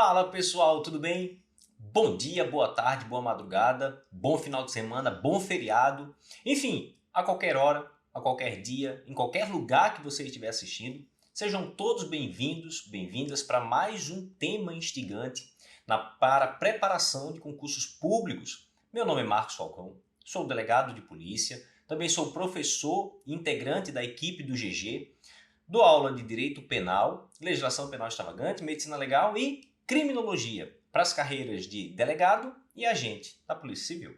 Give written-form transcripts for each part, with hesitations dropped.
Fala pessoal, tudo bem? Bom dia, boa tarde, boa madrugada, bom final de semana, bom feriado. Enfim, a qualquer hora, a qualquer dia, em qualquer lugar que você estiver assistindo, sejam todos bem-vindos, bem-vindas para mais um tema instigante para a preparação de concursos públicos. Meu nome é Marcos Falcão, sou delegado de polícia, também sou professor e integrante da equipe do GG, dou aula de Direito Penal, Legislação Penal Extravagante, Medicina Legal e Criminologia para as carreiras de delegado e agente da Polícia Civil.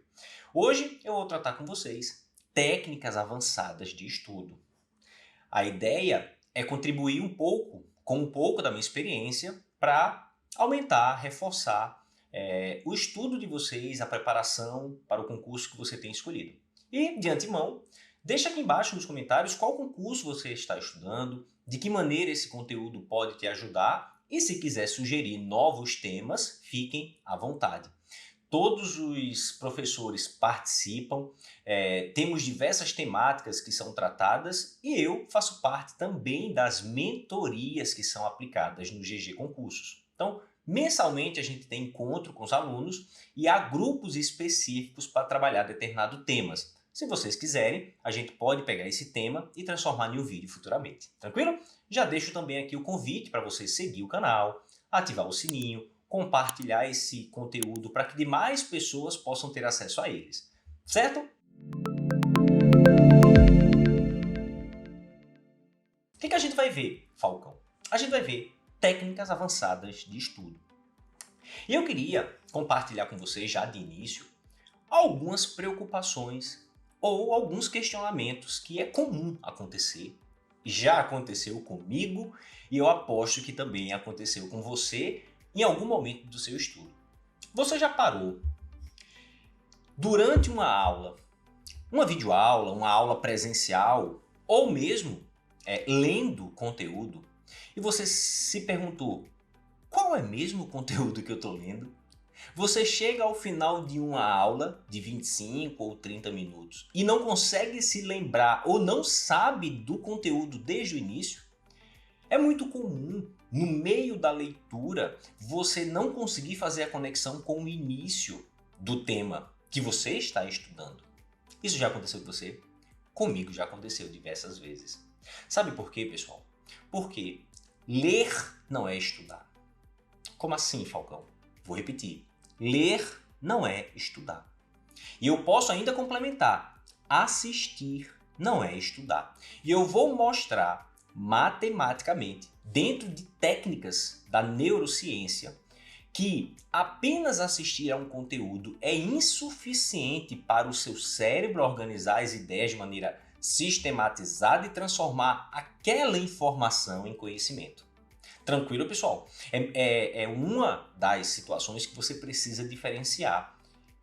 Hoje eu vou tratar com vocês técnicas avançadas de estudo. A ideia é contribuir com um pouco da minha experiência para aumentar, reforçar o estudo de vocês, a preparação para o concurso que você tem escolhido. E, de antemão, deixa aqui embaixo nos comentários qual concurso você está estudando, de que maneira esse conteúdo pode te ajudar e se quiser sugerir novos temas, fiquem à vontade. Todos os professores participam, temos diversas temáticas que são tratadas e eu faço parte também das mentorias que são aplicadas no GG Concursos. Então, mensalmente a gente tem encontro com os alunos e há grupos específicos para trabalhar determinados temas. Se vocês quiserem, a gente pode pegar esse tema e transformar em um vídeo futuramente. Tranquilo? Já deixo também aqui o convite para você seguir o canal, ativar o sininho, compartilhar esse conteúdo para que demais pessoas possam ter acesso a eles. Certo? O que a gente vai ver, Falcão? A gente vai ver técnicas avançadas de estudo. E eu queria compartilhar com vocês já de início algumas preocupações ou alguns questionamentos que é comum acontecer, já aconteceu comigo e eu aposto que também aconteceu com você em algum momento do seu estudo. Você já parou durante uma aula, uma videoaula, uma aula presencial ou mesmo lendo conteúdo e você se perguntou: qual é mesmo o conteúdo que eu estou lendo? Você chega ao final de uma aula de 25 ou 30 minutos e não consegue se lembrar ou não sabe do conteúdo desde o início? É muito comum, no meio da leitura, você não conseguir fazer a conexão com o início do tema que você está estudando. Isso já aconteceu com você? Comigo já aconteceu diversas vezes. Sabe por quê, pessoal? Porque ler não é estudar. Como assim, Falcão? Vou repetir. Ler não é estudar. E eu posso ainda complementar. Assistir não é estudar. E eu vou mostrar matematicamente, dentro de técnicas da neurociência, que apenas assistir a um conteúdo é insuficiente para o seu cérebro organizar as ideias de maneira sistematizada e transformar aquela informação em conhecimento. Tranquilo, pessoal? É uma das situações que você precisa diferenciar.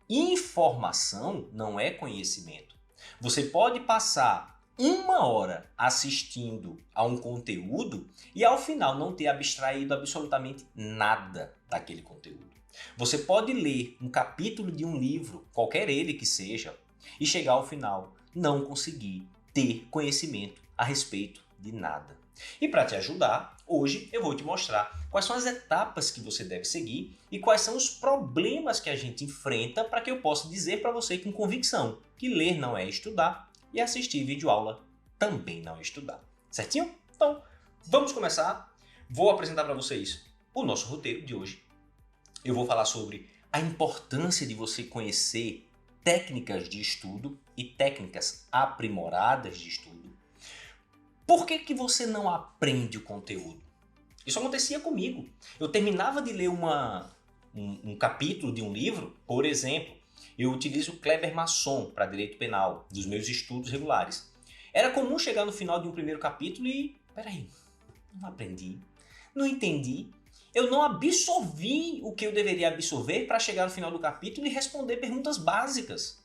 Informação não é conhecimento. Você pode passar uma hora assistindo a um conteúdo e ao final não ter abstraído absolutamente nada daquele conteúdo. Você pode ler um capítulo de um livro, qualquer ele que seja, e chegar ao final não conseguir ter conhecimento a respeito de nada. E para te ajudar, hoje eu vou te mostrar quais são as etapas que você deve seguir e quais são os problemas que a gente enfrenta para que eu possa dizer para você com convicção que ler não é estudar e assistir videoaula também não é estudar. Certinho? Então, vamos começar. Vou apresentar para vocês o nosso roteiro de hoje. Eu vou falar sobre a importância de você conhecer técnicas de estudo e técnicas aprimoradas de estudo. Por que você não aprende o conteúdo? Isso acontecia comigo. Eu terminava de ler um capítulo de um livro, por exemplo, eu utilizo Kleber Masson para direito penal, dos meus estudos regulares. Era comum chegar no final de um primeiro capítulo e, peraí, não aprendi, não entendi, eu não absorvi o que eu deveria absorver para chegar no final do capítulo e responder perguntas básicas.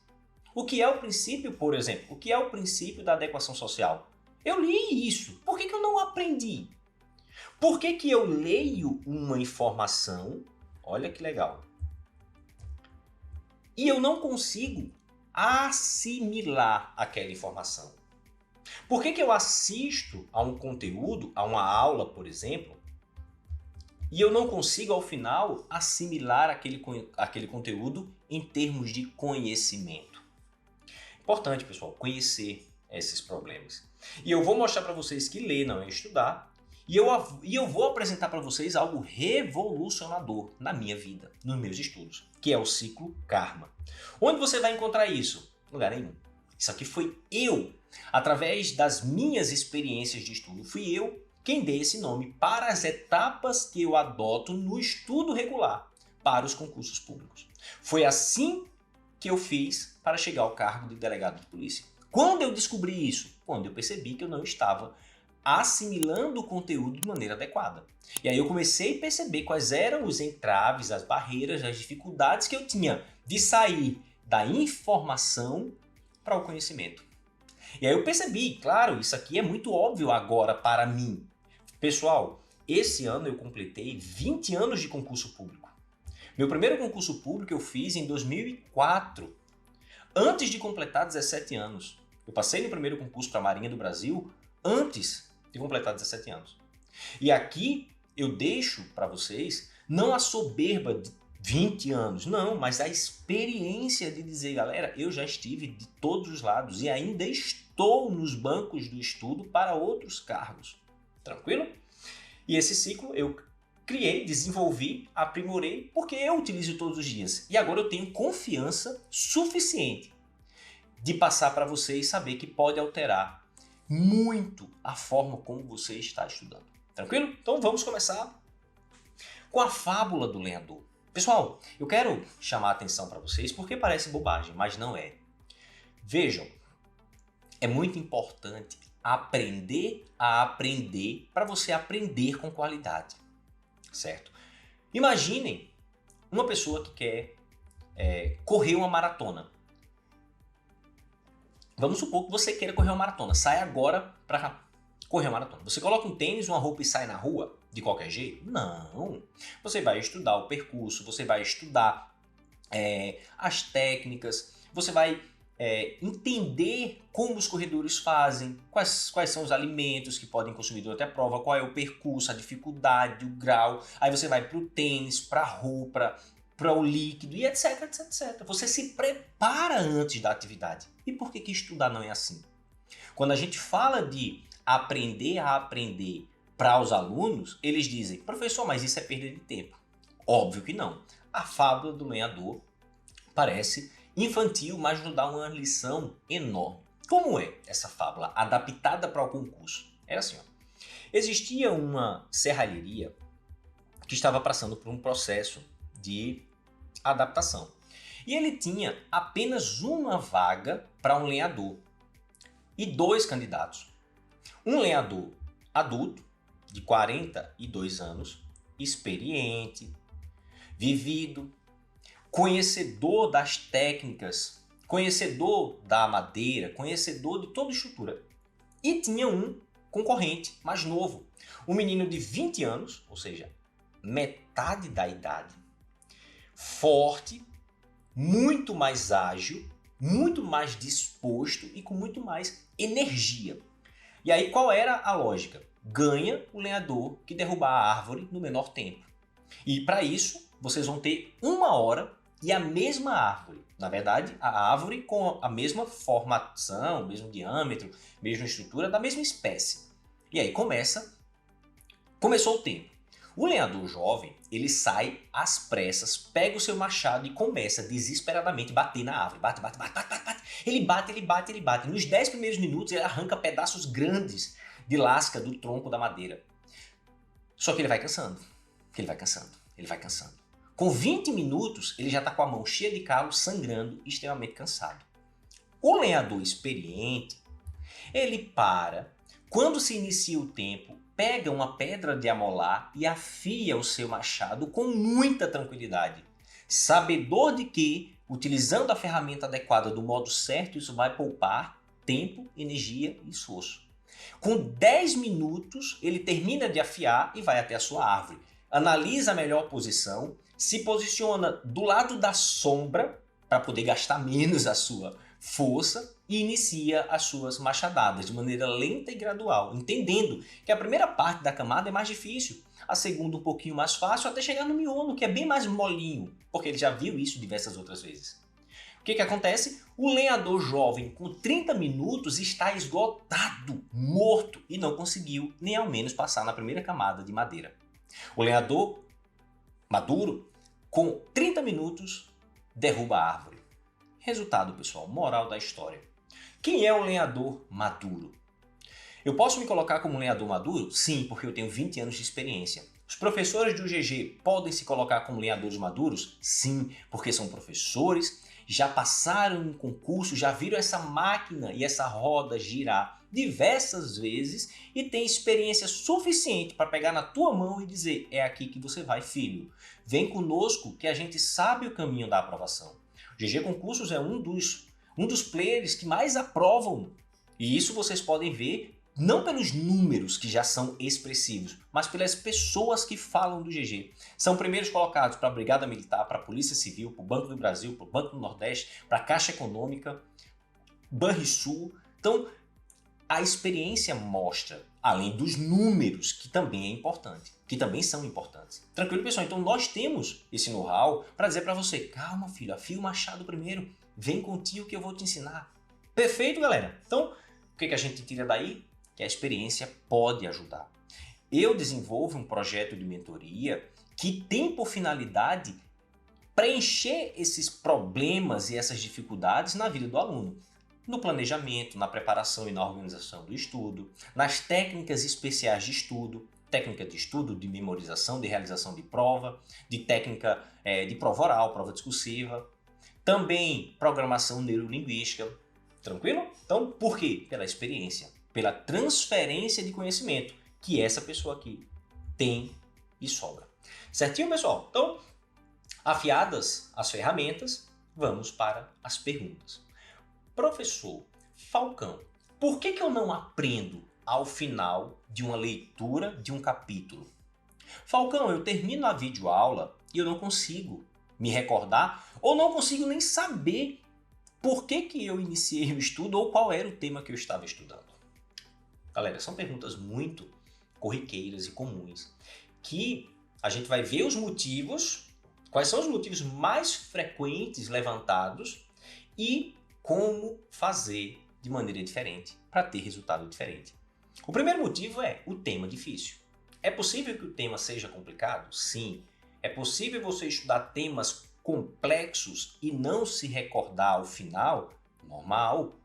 O que é o princípio, por exemplo? O que é o princípio da adequação social? Eu li isso. Por que eu não aprendi? Por que eu leio uma informação, olha que legal, e eu não consigo assimilar aquela informação? Por que eu assisto a um conteúdo, a uma aula, por exemplo, e eu não consigo, ao final, assimilar aquele conteúdo em termos de conhecimento. Importante, pessoal, conhecer esses problemas. E eu vou mostrar para vocês que ler não é estudar, e eu vou apresentar para vocês algo revolucionador na minha vida, nos meus estudos, que é o ciclo Karma. Onde você vai encontrar isso? Lugar nenhum. Isso aqui foi eu, através das minhas experiências de estudo, fui eu quem dei esse nome para as etapas que eu adoto no estudo regular para os concursos públicos. Foi assim que eu fiz para chegar ao cargo de delegado de polícia. Quando eu descobri isso? Quando eu percebi que eu não estava assimilando o conteúdo de maneira adequada. E aí eu comecei a perceber quais eram os entraves, as barreiras, as dificuldades que eu tinha de sair da informação para o conhecimento. E aí eu percebi, claro, isso aqui é muito óbvio agora para mim. Pessoal, esse ano eu completei 20 anos de concurso público. Meu primeiro concurso público eu fiz em 2004, antes de completar 17 anos. Eu passei no primeiro concurso para a Marinha do Brasil antes de completar 17 anos. E aqui eu deixo para vocês não a soberba de 20 anos, não, mas a experiência de dizer, galera, eu já estive de todos os lados e ainda estou nos bancos do estudo para outros cargos. Tranquilo? E esse ciclo eu criei, desenvolvi, aprimorei, porque eu utilizo todos os dias. E agora eu tenho confiança suficiente de passar para vocês saber que pode alterar muito a forma como você está estudando. Tranquilo? Então vamos começar com a fábula do lenhador. Pessoal, eu quero chamar a atenção para vocês porque parece bobagem, mas não é. Vejam, é muito importante aprender a aprender para você aprender com qualidade, certo? Imaginem uma pessoa que quer correr uma maratona. Vamos supor que você queira correr uma maratona. Sai agora para correr uma maratona. Você coloca um tênis, uma roupa e sai na rua de qualquer jeito? Não. Você vai estudar o percurso, você vai estudar as técnicas, você vai entender como os corredores fazem, quais são os alimentos que podem consumir durante a prova, qual é o percurso, a dificuldade, o grau. Aí você vai para o tênis, para a roupa, para o líquido e etc, etc, etc. Você se prepara antes da atividade. E por que estudar não é assim? Quando a gente fala de aprender a aprender para os alunos, eles dizem, professor, mas isso é perda de tempo. Óbvio que não. A fábula do lenhador parece infantil, mas nos dá uma lição enorme. Como é essa fábula adaptada para o concurso? Era assim, ó. Existia uma serralheria que estava passando por um processo de adaptação. E ele tinha apenas uma vaga para um lenhador e 2 candidatos. Um lenhador adulto, de 42 anos, experiente, vivido, conhecedor das técnicas, conhecedor da madeira, conhecedor de toda a estrutura. E tinha um concorrente mais novo, um menino de 20 anos, ou seja, metade da idade, forte, muito mais ágil, muito mais disposto e com muito mais energia. E aí qual era a lógica? Ganha o lenhador que derrubar a árvore no menor tempo. E para isso, vocês vão ter 1 hora e a mesma árvore. Na verdade, a árvore com a mesma formação, mesmo diâmetro, mesma estrutura, da mesma espécie. E aí começou o tempo. O lenhador jovem, ele sai às pressas, pega o seu machado e começa desesperadamente a bater na árvore. Bate, bate, bate, bate, bate, bate. Ele bate, ele bate, ele bate. Nos 10 primeiros minutos, ele arranca pedaços grandes de lasca do tronco da madeira. Só que ele vai cansando, ele vai cansando, ele vai cansando. Com 20 minutos, ele já está com a mão cheia de calo, sangrando, extremamente cansado. O lenhador experiente, ele para, quando se inicia o tempo, pega uma pedra de amolar e afia o seu machado com muita tranquilidade, sabedor de que, utilizando a ferramenta adequada do modo certo, isso vai poupar tempo, energia e esforço. Com 10 minutos, ele termina de afiar e vai até a sua árvore. Analisa a melhor posição, se posiciona do lado da sombra para poder gastar menos a sua força e inicia as suas machadadas de maneira lenta e gradual, entendendo que a primeira parte da camada é mais difícil. a segunda um pouquinho mais fácil, até chegar no miolo, que é bem mais molinho, porque ele já viu isso diversas outras vezes. O que acontece? O lenhador jovem com 30 minutos está esgotado, morto, e não conseguiu nem ao menos passar na primeira camada de madeira. O lenhador maduro, com 30 minutos, derruba a árvore. Resultado, pessoal, moral da história. Quem é o lenhador maduro? Eu posso me colocar como um lenhador maduro? Sim, porque eu tenho 20 anos de experiência. Os professores do UGG podem se colocar como lenhadores maduros? Sim, porque são professores, já passaram em concurso, já viram essa máquina e essa roda girar diversas vezes e têm experiência suficiente para pegar na tua mão e dizer: é aqui que você vai, filho. Vem conosco que a gente sabe o caminho da aprovação. O GG Concursos é um dos players que mais aprovam. E isso vocês podem ver não pelos números que já são expressivos, mas pelas pessoas que falam do GG. São primeiros colocados para a Brigada Militar, para a Polícia Civil, para o Banco do Brasil, para o Banco do Nordeste, para a Caixa Econômica, Banrisul. Então, a experiência mostra, além dos números, que também é importante, que também são importantes. Tranquilo, pessoal? Então, nós temos esse know-how para dizer para você: calma, filho, afia o machado primeiro, vem com o tio que eu vou te ensinar. Perfeito, galera? Então, o que a gente tira daí? Que a experiência pode ajudar. Eu desenvolvo um projeto de mentoria que tem por finalidade preencher esses problemas e essas dificuldades na vida do aluno. No planejamento, na preparação e na organização do estudo, nas técnicas especiais de estudo, técnica de estudo, de memorização, de realização de prova, de técnica de prova oral, prova discursiva, também programação neurolinguística. Tranquilo? Então, por quê? Pela experiência, pela transferência de conhecimento que essa pessoa aqui tem e sobra. Certinho, pessoal? Então, afiadas as ferramentas, vamos para as perguntas. Professor Falcão, por que eu não aprendo ao final de uma leitura de um capítulo? Falcão, eu termino a videoaula e eu não consigo me recordar ou não consigo nem saber por que eu iniciei o estudo ou qual era o tema que eu estava estudando. Galera, são perguntas muito corriqueiras e comuns que a gente vai ver os motivos, quais são os motivos mais frequentes levantados e como fazer de maneira diferente para ter resultado diferente. O primeiro motivo é o tema difícil. É possível que o tema seja complicado? Sim. É possível você estudar temas complexos e não se recordar ao final? Normal.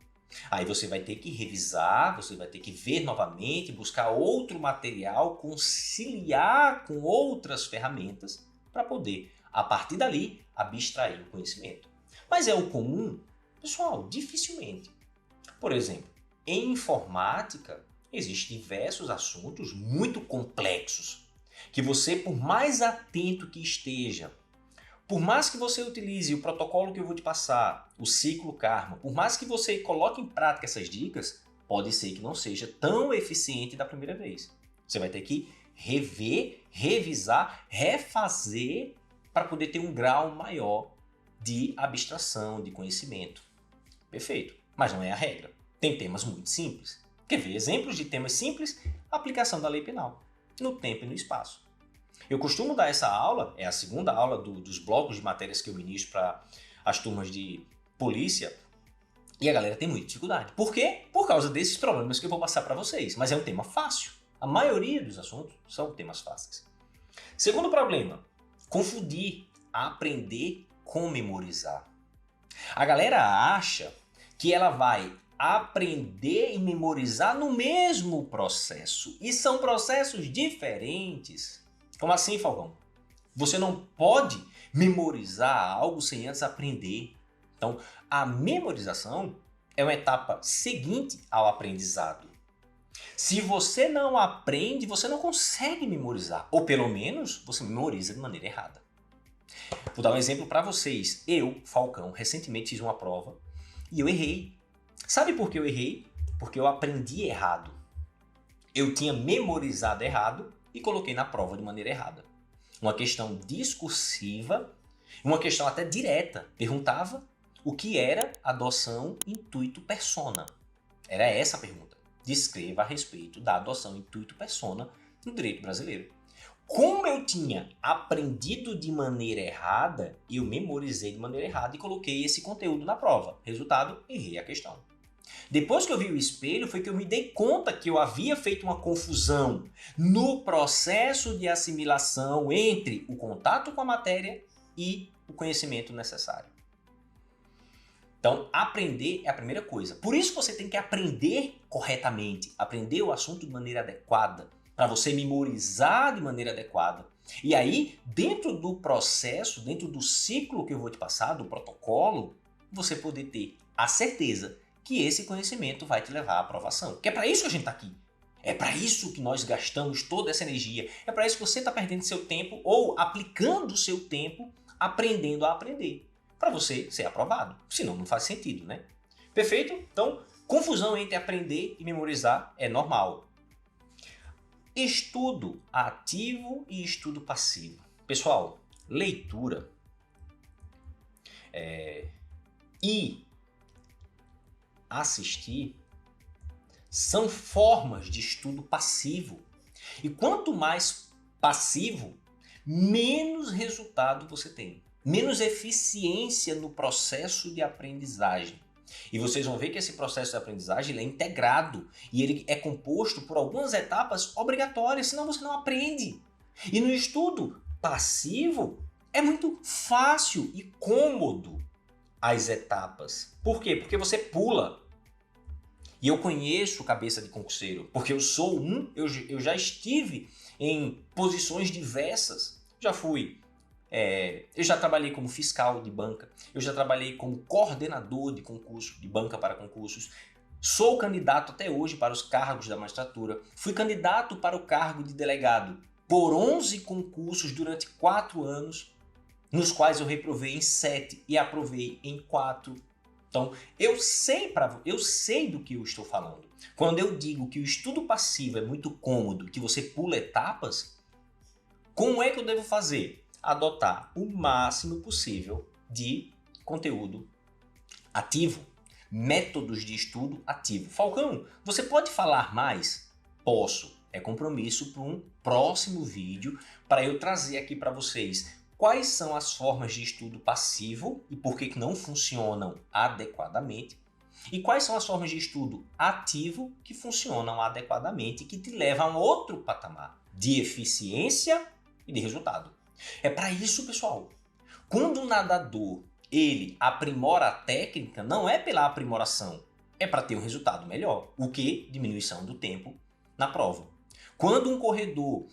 Aí você vai ter que revisar, você vai ter que ver novamente, buscar outro material, conciliar com outras ferramentas para poder, a partir dali, abstrair o conhecimento. Mas é o comum? Pessoal, dificilmente. Por exemplo, em informática, existem diversos assuntos muito complexos que você, por mais atento que esteja, por mais que você utilize o protocolo que eu vou te passar, o ciclo Karma, por mais que você coloque em prática essas dicas, pode ser que não seja tão eficiente da primeira vez. Você vai ter que rever, revisar, refazer para poder ter um grau maior de abstração, de conhecimento. Perfeito, mas não é a regra. Tem temas muito simples. Quer ver exemplos de temas simples? Aplicação da lei penal, no tempo e no espaço. Eu costumo dar essa aula, é a segunda aula dos blocos de matérias que eu ministro para as turmas de polícia, e a galera tem muita dificuldade. Por quê? Por causa desses problemas que eu vou passar para vocês. Mas é um tema fácil. A maioria dos assuntos são temas fáceis. Segundo problema, confundir aprender com memorizar. A galera acha que ela vai aprender e memorizar no mesmo processo, e são processos diferentes. Como assim, Falcão? Você não pode memorizar algo sem antes aprender. Então, a memorização é uma etapa seguinte ao aprendizado. Se você não aprende, você não consegue memorizar. Ou pelo menos, você memoriza de maneira errada. Vou dar um exemplo para vocês. Eu, Falcão, recentemente fiz uma prova e eu errei. Sabe por que eu errei? Porque eu aprendi errado. Eu tinha memorizado errado e coloquei na prova de maneira errada. Uma questão discursiva, uma questão até direta. Perguntava o que era adoção intuito persona. Era essa a pergunta. Descreva a respeito da adoção intuito persona no direito brasileiro. Como eu tinha aprendido de maneira errada, eu memorizei de maneira errada e coloquei esse conteúdo na prova. Resultado, errei a questão. Depois que eu vi o espelho, foi que eu me dei conta que eu havia feito uma confusão no processo de assimilação entre o contato com a matéria e o conhecimento necessário. Então, aprender é a primeira coisa. Por isso você tem que aprender corretamente, aprender o assunto de maneira adequada, para você memorizar de maneira adequada. E aí, dentro do processo, dentro do ciclo que eu vou te passar, do protocolo, você poder ter a certeza que esse conhecimento vai te levar à aprovação. Que é para isso que a gente está aqui. É para isso que nós gastamos toda essa energia. É para isso que você está perdendo seu tempo ou aplicando o seu tempo aprendendo a aprender. Para você ser aprovado. Senão não faz sentido, né? Perfeito? Então, confusão entre aprender e memorizar é normal. Estudo ativo e estudo passivo. Pessoal, leitura e assistir são formas de estudo passivo. E quanto mais passivo, menos resultado você tem. Menos eficiência no processo de aprendizagem. E vocês vão ver que esse processo de aprendizagem ele é integrado e ele é composto por algumas etapas obrigatórias, senão você não aprende. E no estudo passivo é muito fácil e cômodo as etapas. Por quê? Porque você pula. E eu conheço cabeça de concurseiro, porque eu já estive em posições diversas. Eu já trabalhei como fiscal de banca, eu já trabalhei como coordenador de concurso, de banca para concursos, sou candidato até hoje para os cargos da magistratura, fui candidato para o cargo de delegado por 11 concursos durante 4 anos, nos quais eu reprovei em 7 e aprovei em 4. Então, eu sei do que eu estou falando. Quando eu digo que o estudo passivo é muito cômodo, que você pula etapas, como é que eu devo fazer? Adotar o máximo possível de conteúdo ativo, métodos de estudo ativo. Falcão, você pode falar mais? Posso. É compromisso para um próximo vídeo para eu trazer aqui para vocês quais são as formas de estudo passivo e por que não funcionam adequadamente e quais são as formas de estudo ativo que funcionam adequadamente e que te levam a um outro patamar de eficiência e de resultado. É para isso, pessoal. Quando o nadador ele aprimora a técnica, não é pela aprimoração, é para ter um resultado melhor, o que? Diminuição do tempo na prova. Quando um corredor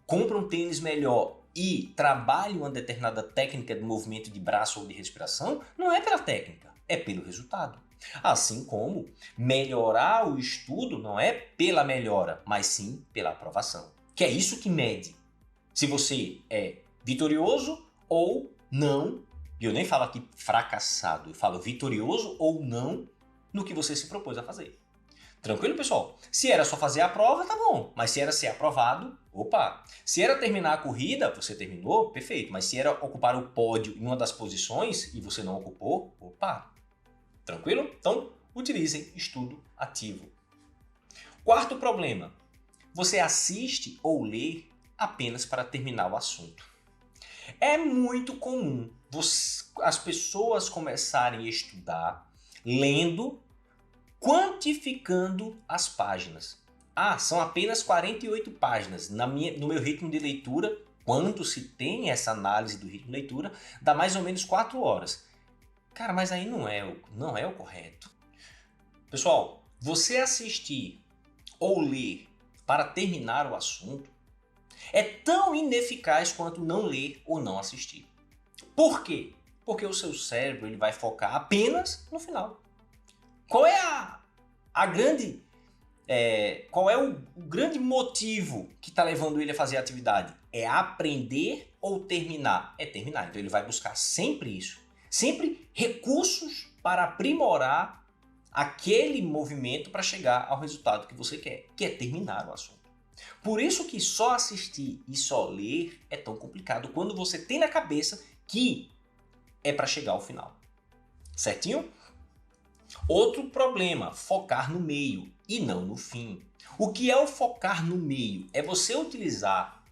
compra um tênis melhor e trabalha uma determinada técnica de movimento de braço ou de respiração, não é pela técnica, é pelo resultado. Assim como melhorar o estudo não é pela melhora, mas sim pela aprovação. Que é isso que mede se você é vitorioso ou não. E eu nem falo aqui fracassado, eu falo vitorioso ou não no que você se propôs a fazer. Tranquilo, pessoal? Se era só fazer a prova, tá bom. Mas se era ser aprovado, opa. Se era terminar a corrida, você terminou, perfeito. Mas se era ocupar o pódio em uma das posições e você não ocupou, opa. Tranquilo? Então, utilizem estudo ativo. Quarto problema. Você assiste ou lê apenas para terminar o assunto. É muito comum as pessoas começarem a estudar lendo, quantificando as páginas. São apenas 48 páginas. No meu ritmo de leitura, quando se tem essa análise do ritmo de leitura, dá mais ou menos 4 horas. Cara, mas aí não é o correto. Pessoal, você assistir ou ler para terminar o assunto é tão ineficaz quanto não ler ou não assistir. Por quê? Porque o seu cérebro ele vai focar apenas no final. Qual é qual é o grande motivo que está levando ele a fazer a atividade? É aprender ou terminar? É terminar. Então ele vai buscar sempre isso. Sempre recursos para aprimorar aquele movimento para chegar ao resultado que você quer, que é terminar o assunto. Por isso que só assistir e só ler é tão complicado quando você tem na cabeça que é para chegar ao final. Certinho? Outro problema, focar no meio e não no fim. O que é o focar no meio? É você utilizar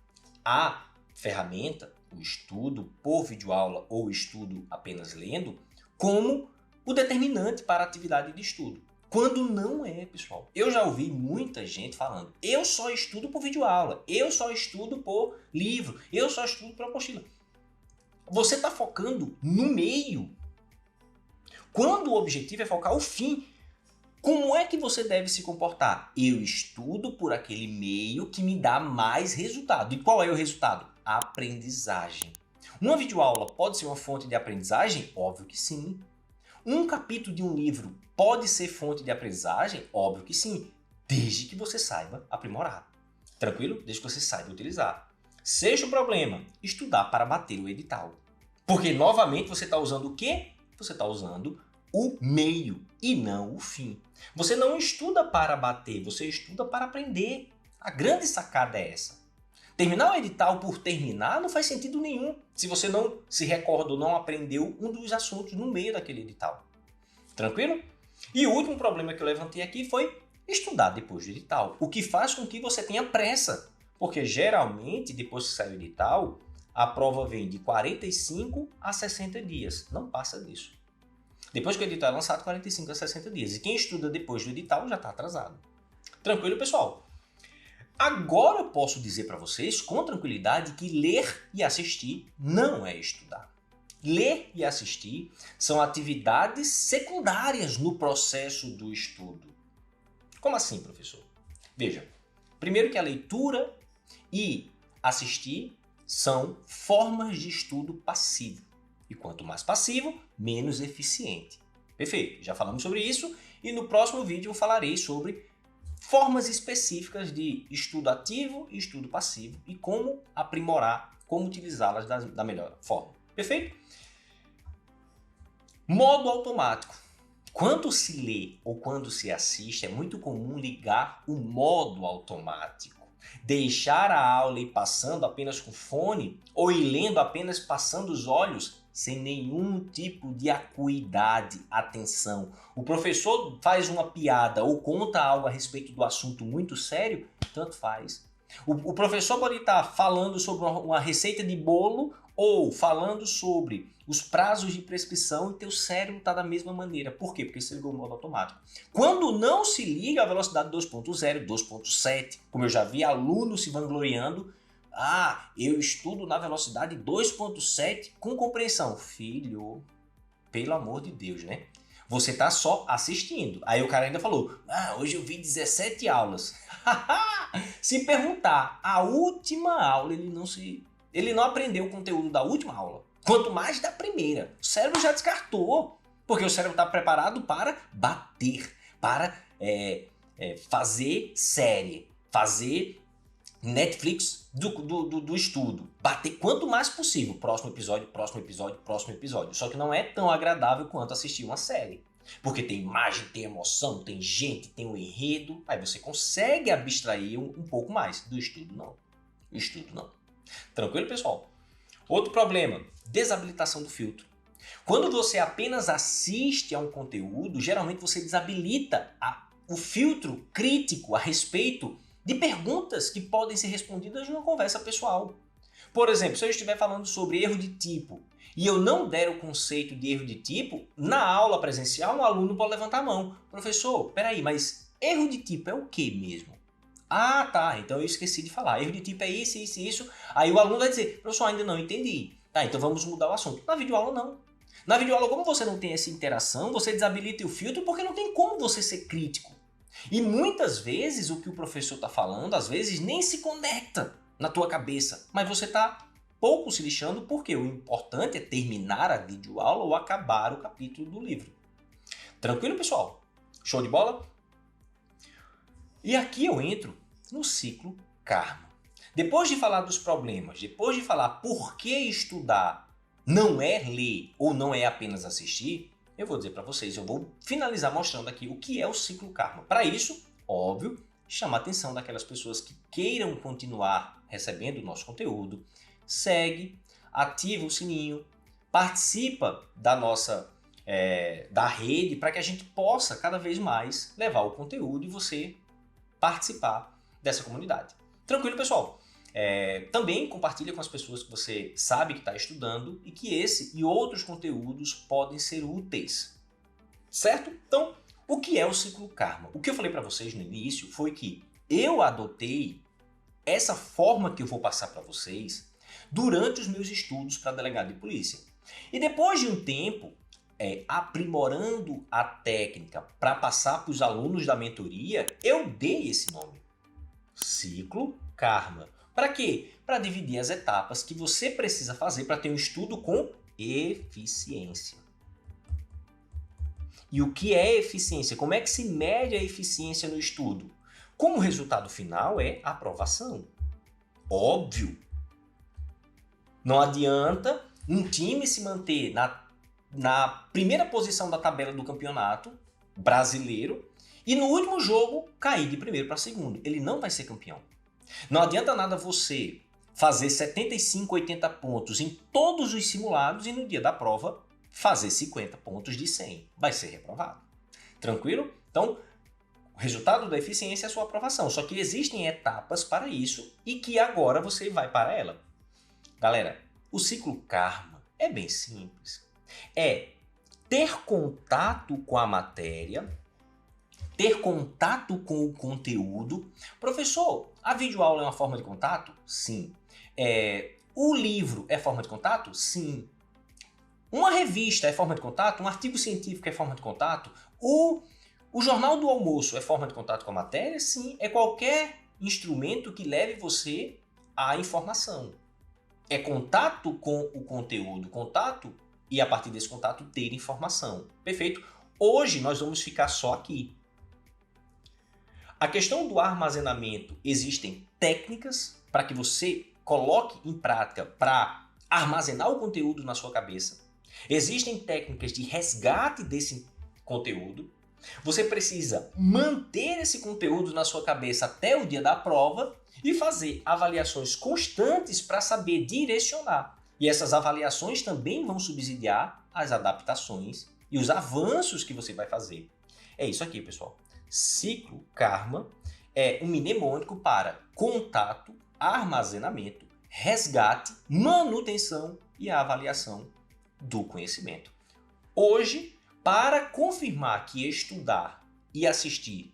a ferramenta, o estudo por videoaula ou o estudo apenas lendo, como o determinante para a atividade de estudo. Quando não é, pessoal. Eu já ouvi muita gente falando, eu só estudo por videoaula, eu só estudo por livro, eu só estudo por apostila. Você está focando no meio. Quando o objetivo é focar o fim, como é que você deve se comportar? Eu estudo por aquele meio que me dá mais resultado. E qual é o resultado? Aprendizagem. Uma videoaula pode ser uma fonte de aprendizagem? Óbvio que sim. Um capítulo de um livro pode ser fonte de aprendizagem? Óbvio que sim, desde que você saiba aprimorar. Tranquilo? Desde que você saiba utilizar. Sexto problema, estudar para bater o edital. Porque, novamente, você está usando o quê? Você está usando o meio e não o fim. Você não estuda para bater, você estuda para aprender. A grande sacada é essa. Terminar o edital por terminar não faz sentido nenhum se você não se recorda ou não aprendeu um dos assuntos no meio daquele edital. Tranquilo? E o último problema que eu levantei aqui foi estudar depois do edital, o que faz com que você tenha pressa, porque geralmente depois que sai o edital, a prova vem de 45 a 60 dias, não passa disso. Depois que o edital é lançado, 45 a 60 dias, e quem estuda depois do edital já está atrasado. Tranquilo, pessoal? Agora eu posso dizer para vocês com tranquilidade que ler e assistir não é estudar. Ler e assistir são atividades secundárias no processo do estudo. Como assim, professor? Veja, primeiro que a leitura e assistir são formas de estudo passivo. E quanto mais passivo, menos eficiente. Perfeito, já falamos sobre isso e no próximo vídeo eu falarei sobre formas específicas de estudo ativo e estudo passivo e como aprimorar, como utilizá-las da melhor forma. Perfeito? Modo automático. Quando se lê ou quando se assiste, é muito comum ligar o modo automático. Deixar a aula ir passando apenas com fone ou ir lendo apenas passando os olhos sem nenhum tipo de acuidade, atenção. O professor faz uma piada ou conta algo a respeito do assunto muito sério, tanto faz. O professor pode estar falando sobre uma receita de bolo ou falando sobre os prazos de prescrição e teu cérebro está da mesma maneira. Por quê? Porque você ligou o modo automático. Quando não se liga a velocidade 2.0, 2.7, como eu já vi alunos se vangloriando, eu estudo na velocidade 2.7 com compreensão. Filho, pelo amor de Deus, né? Você tá só assistindo. Aí o cara ainda falou, hoje eu vi 17 aulas. Se perguntar, a última aula, ele não aprendeu o conteúdo da última aula. Quanto mais da primeira. O cérebro já descartou. Porque o cérebro está preparado para bater, para fazer série, fazer Netflix do estudo. Bater quanto mais possível. Próximo episódio, próximo episódio, próximo episódio. Só que não é tão agradável quanto assistir uma série. Porque tem imagem, tem emoção, tem gente, tem um enredo. Aí você consegue abstrair um pouco mais. Do estudo, não. O estudo, não. Tranquilo, pessoal? Outro problema, desabilitação do filtro. Quando você apenas assiste a um conteúdo, geralmente você desabilita o filtro crítico a respeito de perguntas que podem ser respondidas numa conversa pessoal. Por exemplo, se eu estiver falando sobre erro de tipo e eu não der o conceito de erro de tipo, na aula presencial um aluno pode levantar a mão. Professor, peraí, mas erro de tipo é o que mesmo? Tá, então eu esqueci de falar. Erro de tipo é isso, isso e isso. Aí o aluno vai dizer, professor, ainda não entendi. Tá, então vamos mudar o assunto. Na videoaula não. Na videoaula, como você não tem essa interação, você desabilita o filtro porque não tem como você ser crítico. E muitas vezes o que o professor está falando, às vezes nem se conecta na tua cabeça, mas você está pouco se lixando porque o importante é terminar a videoaula ou acabar o capítulo do livro. Tranquilo, pessoal? Show de bola? E aqui eu entro no ciclo karma. Depois de falar dos problemas, depois de falar por que estudar não é ler ou não é apenas assistir, eu vou dizer para vocês, eu vou finalizar mostrando aqui o que é o ciclo karma. Para isso, óbvio, chama a atenção daquelas pessoas que queiram continuar recebendo o nosso conteúdo, segue, ativa o sininho, participa da nossa da rede para que a gente possa cada vez mais levar o conteúdo e você participar dessa comunidade. Tranquilo, pessoal? Também compartilha com as pessoas que você sabe que está estudando e que esse e outros conteúdos podem ser úteis, certo? Então, o que é o ciclo Karma? O que eu falei para vocês no início foi que eu adotei essa forma que eu vou passar para vocês durante os meus estudos para delegado de polícia. E depois de um tempo, aprimorando a técnica para passar para os alunos da mentoria, eu dei esse nome, ciclo Karma. Para quê? Para dividir as etapas que você precisa fazer para ter um estudo com eficiência. E o que é eficiência? Como é que se mede a eficiência no estudo? Como resultado final é aprovação. Óbvio. Não adianta um time se manter na primeira posição da tabela do campeonato brasileiro e no último jogo cair de primeiro para segundo. Ele não vai ser campeão. Não adianta nada você fazer 75, 80 pontos em todos os simulados e no dia da prova fazer 50 pontos de 100. Vai ser reprovado. Tranquilo? Então, o resultado da eficiência é a sua aprovação. Só que existem etapas para isso e que agora você vai para ela. Galera, o ciclo Karma é bem simples. É ter contato com a matéria, ter contato com o conteúdo. Professor, a videoaula é uma forma de contato? Sim. O livro é forma de contato? Sim. Uma revista é forma de contato? Um artigo científico é forma de contato? O jornal do almoço é forma de contato com a matéria? Sim. É qualquer instrumento que leve você à informação. É contato com o conteúdo, contato e a partir desse contato ter informação. Perfeito? Hoje nós vamos ficar só aqui. A questão do armazenamento, existem técnicas para que você coloque em prática para armazenar o conteúdo na sua cabeça. Existem técnicas de resgate desse conteúdo. Você precisa manter esse conteúdo na sua cabeça até o dia da prova e fazer avaliações constantes para saber direcionar. E essas avaliações também vão subsidiar as adaptações e os avanços que você vai fazer. É isso aqui, pessoal. Ciclo Karma é um mnemônico para contato, armazenamento, resgate, manutenção e a avaliação do conhecimento. Hoje, para confirmar que estudar e assistir,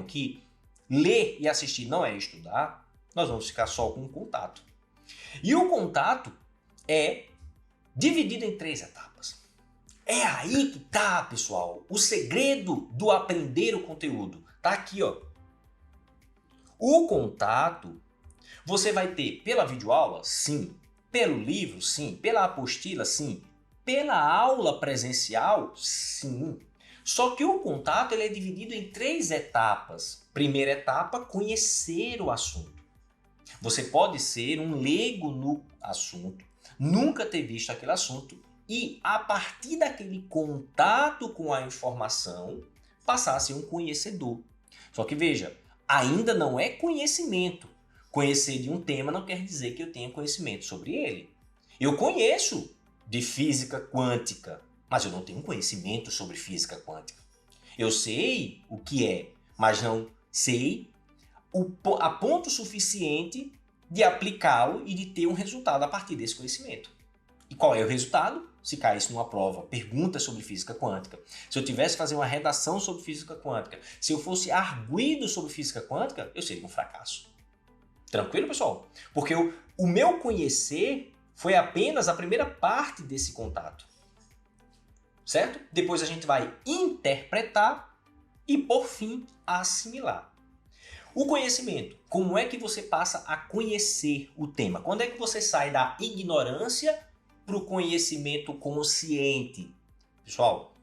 que ler e assistir não é estudar, nós vamos ficar só com o contato. E o contato é dividido em 3 etapas. É aí que tá, pessoal, o segredo do aprender o conteúdo. Tá aqui, ó. O contato você vai ter pela videoaula? Sim. Pelo livro? Sim. Pela apostila? Sim. Pela aula presencial? Sim. Só que o contato ele é dividido em 3 etapas. Primeira etapa, conhecer o assunto. Você pode ser um leigo no assunto, nunca ter visto aquele assunto e, a partir daquele contato com a informação, passar a ser um conhecedor. Só que veja, ainda não é conhecimento. Conhecer de um tema não quer dizer que eu tenha conhecimento sobre ele. Eu conheço de física quântica, mas eu não tenho conhecimento sobre física quântica. Eu sei o que é, mas não sei a ponto suficiente de aplicá-lo e de ter um resultado a partir desse conhecimento. E qual é o resultado? Se caísse numa prova, pergunta sobre física quântica. Se eu tivesse que fazer uma redação sobre física quântica, se eu fosse arguido sobre física quântica, eu seria um fracasso. Tranquilo, pessoal? Porque o meu conhecer foi apenas a primeira parte desse contato. Certo? Depois a gente vai interpretar e, por fim, assimilar. O conhecimento. Como é que você passa a conhecer o tema? Quando é que você sai da ignorância para o conhecimento consciente? Pessoal,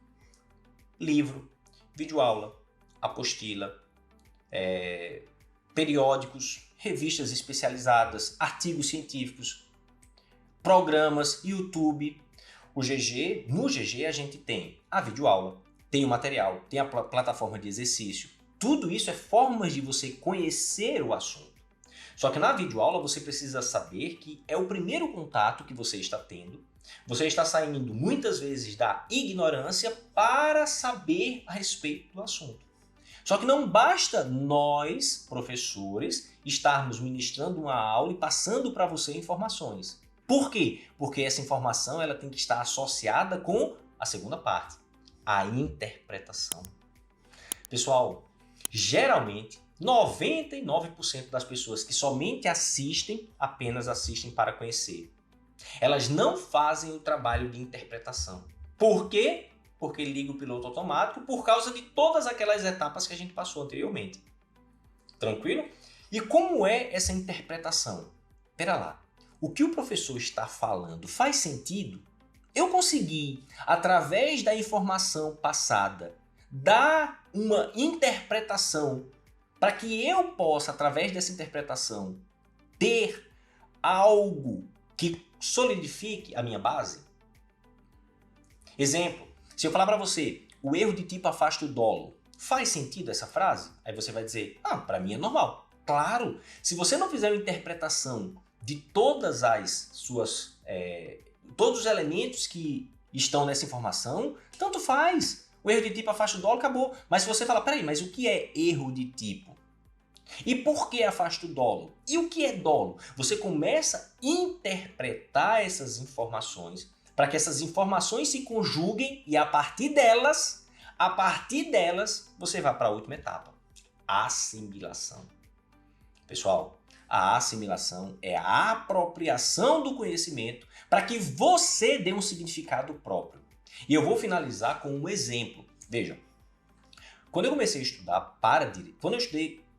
livro, videoaula, apostila, periódicos, revistas especializadas, artigos científicos, programas, YouTube. No GG a gente tem a videoaula, tem o material, tem a plataforma de exercício. Tudo isso é formas de você conhecer o assunto. Só que na videoaula você precisa saber que é o primeiro contato que você está tendo. Você está saindo muitas vezes da ignorância para saber a respeito do assunto. Só que não basta nós, professores, estarmos ministrando uma aula e passando para você informações. Por quê? Porque essa informação ela tem que estar associada com a segunda parte, a interpretação. Pessoal, geralmente 99% das pessoas que somente assistem, apenas assistem para conhecer. Elas não fazem o trabalho de interpretação. Por quê? Porque liga o piloto automático por causa de todas aquelas etapas que a gente passou anteriormente. Tranquilo? E como é essa interpretação? Espera lá, o que o professor está falando faz sentido? Eu consegui, através da informação passada, dar uma interpretação para que eu possa, através dessa interpretação, ter algo que solidifique a minha base? Exemplo, se eu falar para você, o erro de tipo afasta o dolo, faz sentido essa frase? Aí você vai dizer, para mim é normal. Claro, se você não fizer uma interpretação de todas as suas, todos os elementos que estão nessa informação, tanto faz. O erro de tipo afasta o dolo, acabou. Mas se você falar, peraí, mas o que é erro de tipo? E por que afasta o dolo? E o que é dolo? Você começa a interpretar essas informações para que essas informações se conjuguem e a partir delas, você vai para a última etapa, a assimilação. Pessoal, a assimilação é a apropriação do conhecimento para que você dê um significado próprio. E eu vou finalizar com um exemplo. Vejam, quando eu comecei a estudar para direito,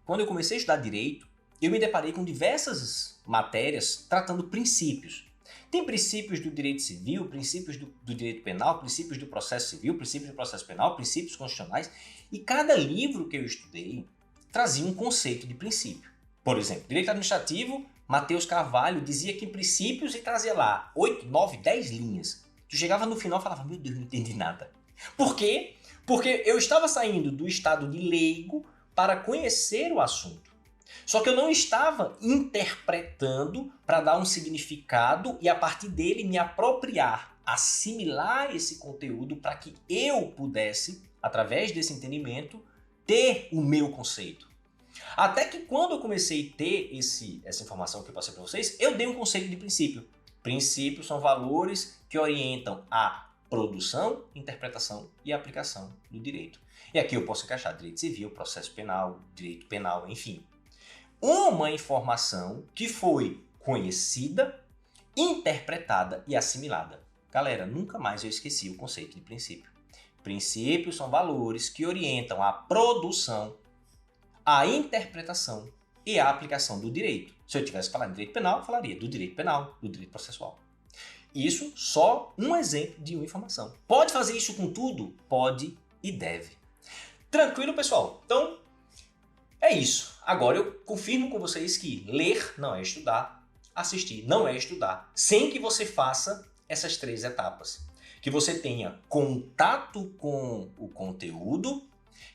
quando eu comecei a estudar direito, eu me deparei com diversas matérias tratando princípios. Tem princípios do direito civil, princípios do direito penal, princípios do processo civil, princípios do processo penal, princípios constitucionais. E cada livro que eu estudei trazia um conceito de princípio. Por exemplo, direito administrativo, Matheus Carvalho dizia que princípios e trazia lá 8, 9, 10 linhas. Tu chegava no final e falava, meu Deus, não entendi nada. Por quê? Porque eu estava saindo do estado de leigo para conhecer o assunto. Só que eu não estava interpretando para dar um significado e a partir dele me apropriar, assimilar esse conteúdo para que eu pudesse, através desse entendimento, ter o meu conceito. Até que quando eu comecei a ter essa informação que eu passei para vocês, eu dei um conceito de princípio. Princípios são valores que orientam a produção, interpretação e aplicação do direito. E aqui eu posso encaixar direito civil, processo penal, direito penal, enfim. Uma informação que foi conhecida, interpretada e assimilada. Galera, nunca mais eu esqueci o conceito de princípio. Princípios são valores que orientam a produção, a interpretação e a aplicação do direito. Se eu tivesse falado de direito penal, eu falaria do direito penal, do direito processual. Isso só um exemplo de uma informação. Pode fazer isso com tudo? Pode e deve. Tranquilo, pessoal? Então, é isso. Agora eu confirmo com vocês que ler não é estudar, assistir não é estudar, sem que você faça essas 3 etapas. Que você tenha contato com o conteúdo,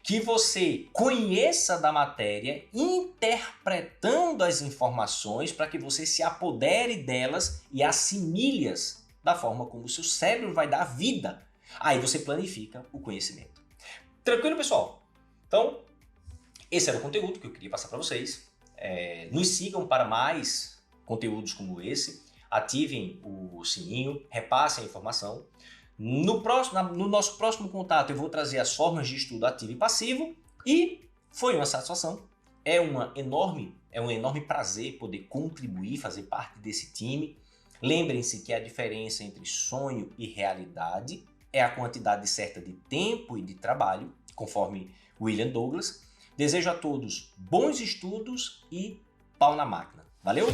que você conheça da matéria, interpretando as informações para que você se apodere delas e assimile-as da forma como o seu cérebro vai dar vida. Aí você planifica o conhecimento. Tranquilo, pessoal? Então, esse era o conteúdo que eu queria passar para vocês. Nos sigam para mais conteúdos como esse. Ativem o sininho, repassem a informação. No nosso próximo contato eu vou trazer as formas de estudo ativo e passivo. E foi uma satisfação. É um enorme prazer poder contribuir, fazer parte desse time. Lembrem-se que a diferença entre sonho e realidade é a quantidade certa de tempo e de trabalho, conforme William Douglas. Desejo a todos bons estudos e pau na máquina. Valeu?